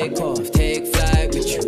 take off, take flight with you.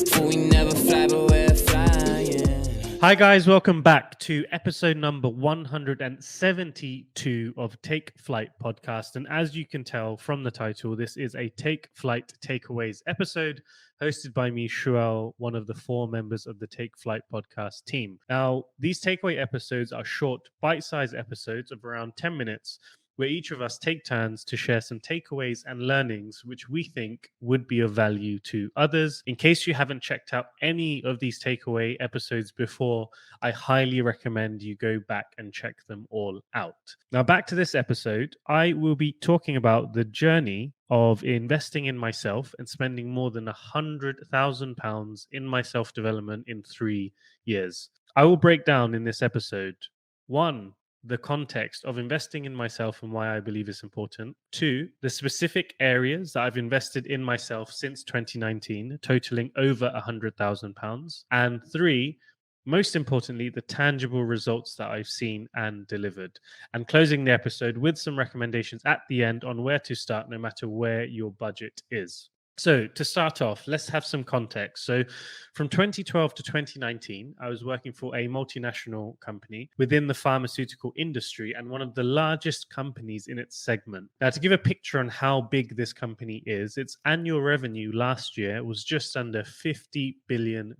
For we never fly, but we're flying. Hi guys, welcome back to episode number 172 of Take Flight podcast. And as you can tell from the title, this is a Take Flight Takeaways episode hosted by me, Shuwel, one of the 4 members of the Take Flight podcast team. Now, these takeaway episodes are short, bite-sized episodes of around 10 minutes where each of us take turns to share some takeaways and learnings which we think would be of value to others. In case you haven't checked out any of these takeaway episodes before, I highly recommend you go back and check them all out. Now, back to this episode, I will be talking about the journey of investing in myself and spending more than £100,000 in my self-development in 3 years. I will break down in this episode, 1, the context of investing in myself and why I believe it's important. 2, the specific areas that I've invested in myself since 2019, totaling over £100,000. And 3, most importantly, the tangible results that I've seen and delivered. And closing the episode with some recommendations at the end on where to start, no matter where your budget is. So to start off, let's have some context. So from 2012 to 2019, I was working for a multinational company within the pharmaceutical industry and one of the largest companies in its segment. Now, to give a picture on how big this company is, its annual revenue last year was just under $50 billion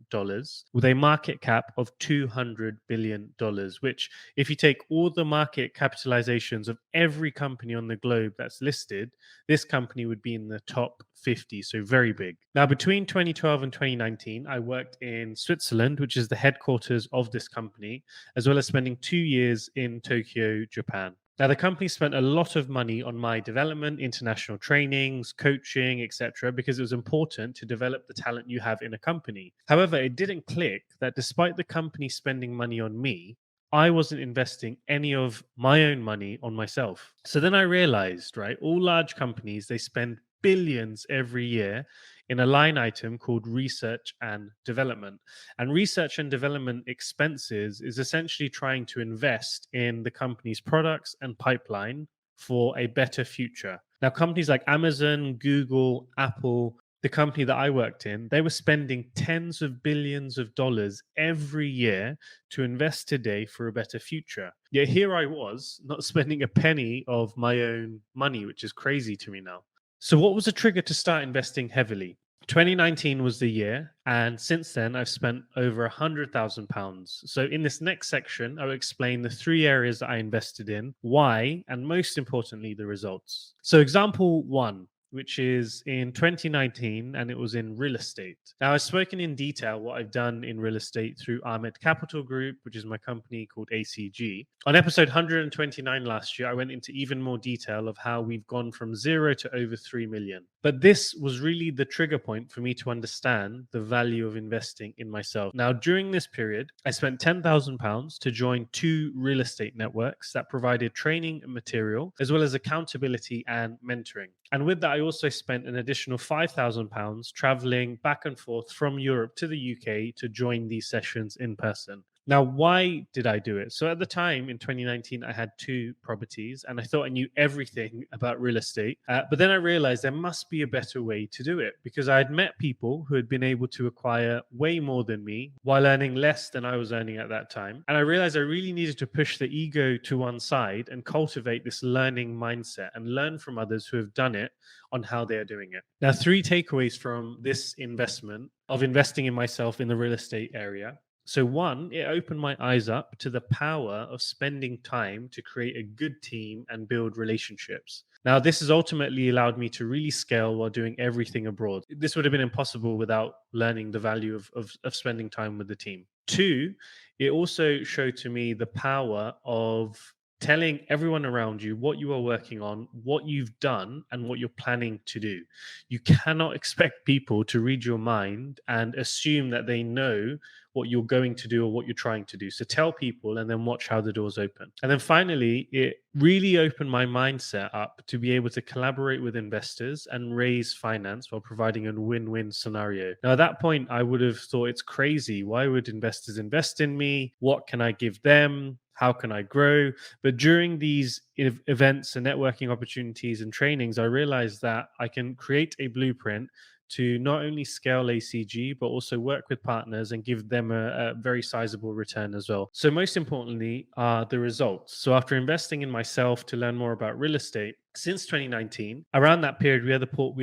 with a market cap of $200 billion, which if you take all the market capitalizations of every company on the globe that's listed, this company would be in the top 50, so very big. Now, between 2012 and 2019, I worked in Switzerland, which is the headquarters of this company, as well as spending 2 years in Tokyo, Japan. Now, the company spent a lot of money on my development, international trainings, coaching, etc., because it was important to develop the talent you have in a company. However, it didn't click that despite the company spending money on me, I wasn't investing any of my own money on myself. So then I realized, right, all large companies, they spend billions every year in a line item called research and development. And research and development expenses is essentially trying to invest in the company's products and pipeline for a better future. Now, companies like Amazon, Google, Apple, the company that I worked in, they were spending tens of billions of dollars every year to invest today for a better future. Yet here I was, not spending a penny of my own money, which is crazy to me now. So what was the trigger to start investing heavily? 2019 was the year, and since then I've spent over £100,000. So in this next section, I'll explain the 3 areas that I invested in, why, and most importantly, the results. So example 1, which is in 2019, and it was in real estate. Now, I've spoken in detail what I've done in real estate through Ahmed Capital Group, which is my company called ACG. On episode 129 last year, I went into even more detail of how we've gone from 0 to over 3 million. But this was really the trigger point for me to understand the value of investing in myself. Now, during this period, I spent £10,000 to join 2 real estate networks that provided training and material, as well as accountability and mentoring. And with that, I also spent an additional £5,000 traveling back and forth from Europe to the UK to join these sessions in person. Now, why did I do it? So at the time in 2019, I had 2 properties and I thought I knew everything about real estate. But then I realized there must be a better way to do it because I had met people who had been able to acquire way more than me while earning less than I was earning at that time. And I realized I really needed to push the ego to one side and cultivate this learning mindset and learn from others who have done it on how they are doing it. Now, 3 takeaways from this investment of investing in myself in the real estate area. So 1, it opened my eyes up to the power of spending time to create a good team and build relationships. Now, this has ultimately allowed me to really scale while doing everything abroad. This would have been impossible without learning the value of spending time with the team. 2, it also showed to me the power of telling everyone around you what you are working on, what you've done, and what you're planning to do. You cannot expect people to read your mind and assume that they know what you're going to do or what you're trying to do. So tell people and then watch how the doors open. And then finally, it really opened my mindset up to be able to collaborate with investors and raise finance while providing a win-win scenario. Now, at that point, I would have thought it's crazy. Why would investors invest in me? What can I give them? How can I grow? But during these events and networking opportunities and trainings, I realized that I can create a blueprint to not only scale ACG, but also work with partners and give them a very sizable return as well. So most importantly are the results. So after investing in myself to learn more about real estate, since 2019, around that period, we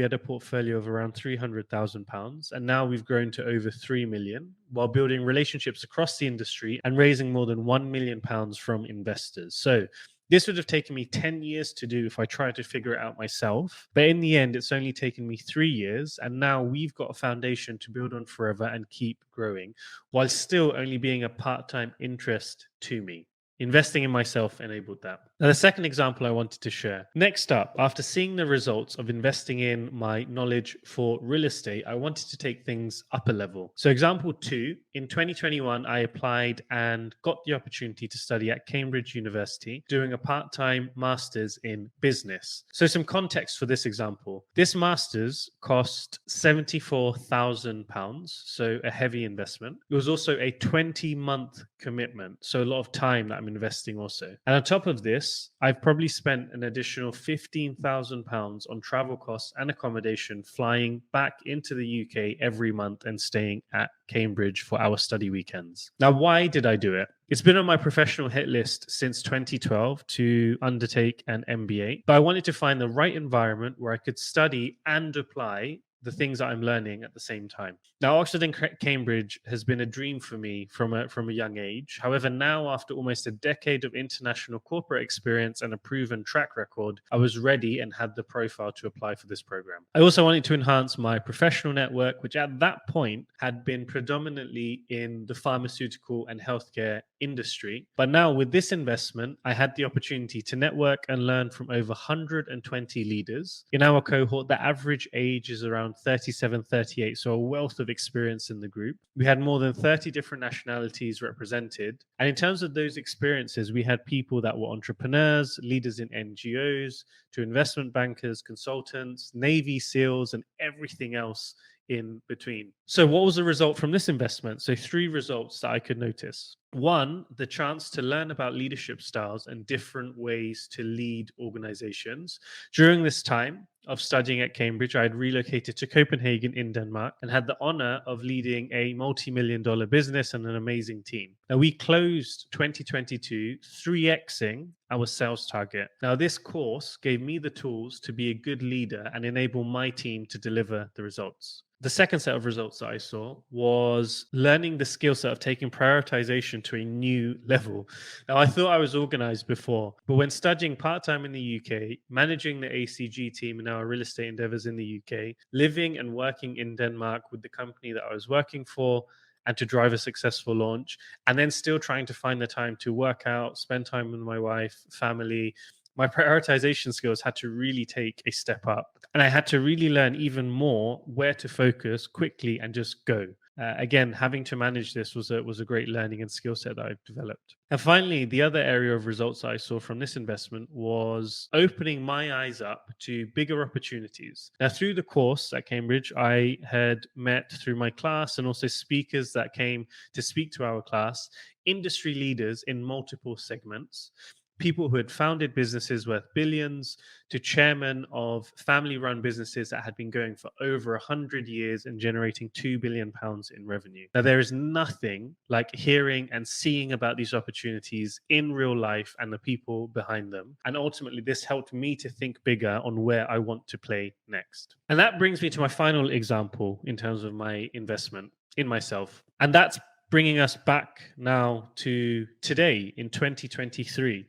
had a portfolio of around £300,000, and now we've grown to over 3 million, while building relationships across the industry and raising more than £1 million from investors. So this would have taken me 10 years to do if I tried to figure it out myself. But in the end, it's only taken me 3 years. And now we've got a foundation to build on forever and keep growing, while still only being a part-time interest to me. Investing in myself enabled that. Now, the second example I wanted to share. Next up, after seeing the results of investing in my knowledge for real estate, I wanted to take things up a level. So example 2, in 2021, I applied and got the opportunity to study at Cambridge University, doing a part-time master's in business. So some context for this example. This master's cost £74,000, so a heavy investment. It was also a 20-month commitment, so a lot of time that I'm investing also. And on top of this, I've probably spent an additional £15,000 on travel costs and accommodation, flying back into the UK every month and staying at Cambridge for our study weekends. Now, why did I do it? It's been on my professional hit list since 2012 to undertake an MBA, but I wanted to find the right environment where I could study and apply the things that I'm learning at the same time. Now, Oxford and Cambridge has been a dream for me from a young age. However, now after almost a decade of international corporate experience and a proven track record, I was ready and had the profile to apply for this program. I also wanted to enhance my professional network, which at that point had been predominantly in the pharmaceutical and healthcare industry. But now with this investment, I had the opportunity to network and learn from over 120 leaders. In our cohort, the average age is around 37, 38, so a wealth of experience in the group. We had more than 30 different nationalities represented. And in terms of those experiences, we had people that were entrepreneurs, leaders in NGOs, to investment bankers, consultants, Navy SEALs, and everything else in between. So what was the result from this investment? So 3 results that I could notice. 1, the chance to learn about leadership styles and different ways to lead organizations. During this time of studying at Cambridge, I had relocated to Copenhagen in Denmark and had the honor of leading a multi-million-dollar business and an amazing team. Now, we closed 2022 3xing our sales target. Now, this course gave me the tools to be a good leader and enable my team to deliver the results. The second set of results that I saw was learning the skill set of taking prioritization to a new level. Now, I thought I was organized before, but when studying part-time in the UK, managing the ACG team in our real estate endeavors in the UK, living and working in Denmark with the company that I was working for, and to drive a successful launch, and then still trying to find the time to work out, spend time with my wife, family, my prioritization skills had to really take a step up. And I had to really learn even more where to focus quickly and just go. Again, having to manage this was a great learning and skill set that I've developed. And finally, the other area of results that I saw from this investment was opening my eyes up to bigger opportunities. Now, through the course at Cambridge, I had met through my class and also speakers that came to speak to our class, industry leaders in multiple segments, people who had founded businesses worth billions, to chairmen of family-run businesses that had been going for over 100 years and generating £2 billion in revenue. Now, there is nothing like hearing and seeing about these opportunities in real life and the people behind them. And ultimately, this helped me to think bigger on where I want to play next. And that brings me to my final example in terms of my investment in myself. And that's bringing us back now to today in 2023.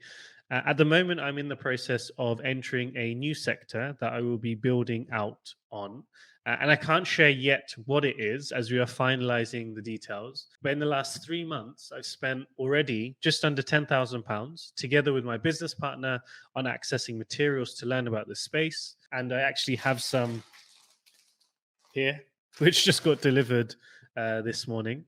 At the moment, I'm in the process of entering a new sector that I will be building out on. And I can't share yet what it is as we are finalizing the details. But in the last 3 months, I've spent already just under £10,000 together with my business partner on accessing materials to learn about this space. And I actually have some here, which just got delivered this morning.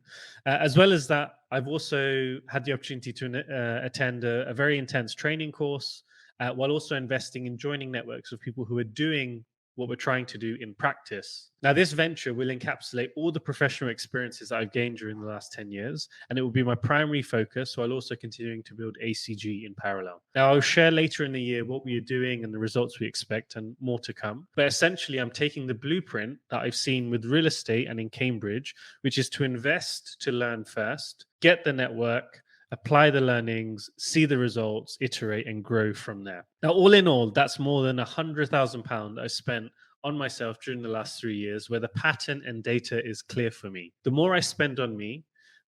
As well as that, I've also had the opportunity to attend a very intense training course while also investing in joining networks of people who are doing what we're trying to do in practice. Now, this venture will encapsulate all the professional experiences I've gained during the last 10 years, and it will be my primary focus while also continuing to build ACG in parallel. Now, I'll share later in the year what we are doing and the results we expect, and more to come. But essentially, I'm taking the blueprint that I've seen with real estate and in Cambridge, which is to invest to learn first, get the network, apply the learnings, see the results, iterate, and grow from there. Now, all in all, that's more than £100,000 I spent on myself during the last 3 years, where the pattern and data is clear for me. The more I spend on me,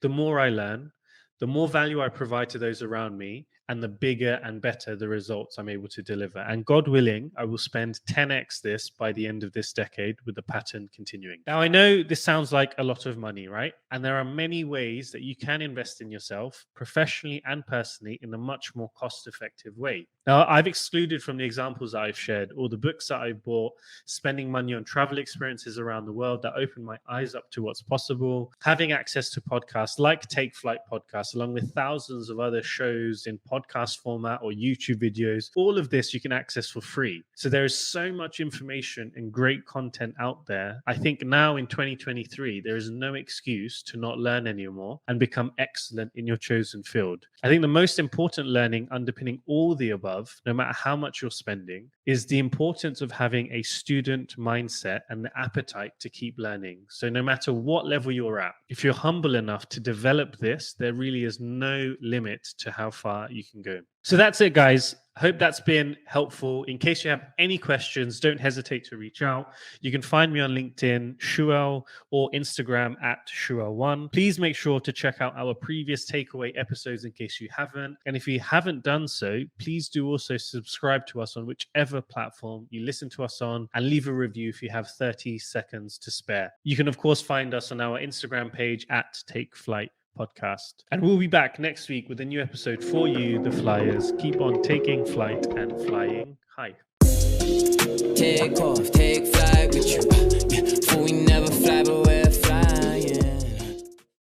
the more I learn, the more value I provide to those around me, and the bigger and better the results I'm able to deliver. And God willing, I will spend 10x this by the end of this decade, with the pattern continuing. Now, I know this sounds like a lot of money, right? And there are many ways that you can invest in yourself, professionally and personally, in a much more cost-effective way. Now, I've excluded from the examples that I've shared all the books that I've bought, spending money on travel experiences around the world that opened my eyes up to what's possible, having access to podcasts like Take Flight Podcast, along with thousands of other shows in podcast format or YouTube videos. All of this you can access for free. So there is so much information and great content out there. I think now in 2023, there is no excuse to not learn anymore and become excellent in your chosen field. I think the most important learning underpinning all the above, no matter how much you're spending, is the importance of having a student mindset and the appetite to keep learning. So no matter what level you're at, if you're humble enough to develop this, there really is no limit to how far you can go. So that's it, guys. Hope that's been helpful. In case you have any questions, don't hesitate to reach out. You can find me on LinkedIn, Shuwel, or Instagram at Shuwel1. Please make sure to check out our previous takeaway episodes in case you haven't. And if you haven't done so, please do also subscribe to us on whichever platform you listen to us on, and leave a review if you have 30 seconds to spare. You can, of course, find us on our Instagram page at Take Flight Podcast. And we'll be back next week with a new episode for you, the flyers. Keep on taking flight and flying high. Take off, take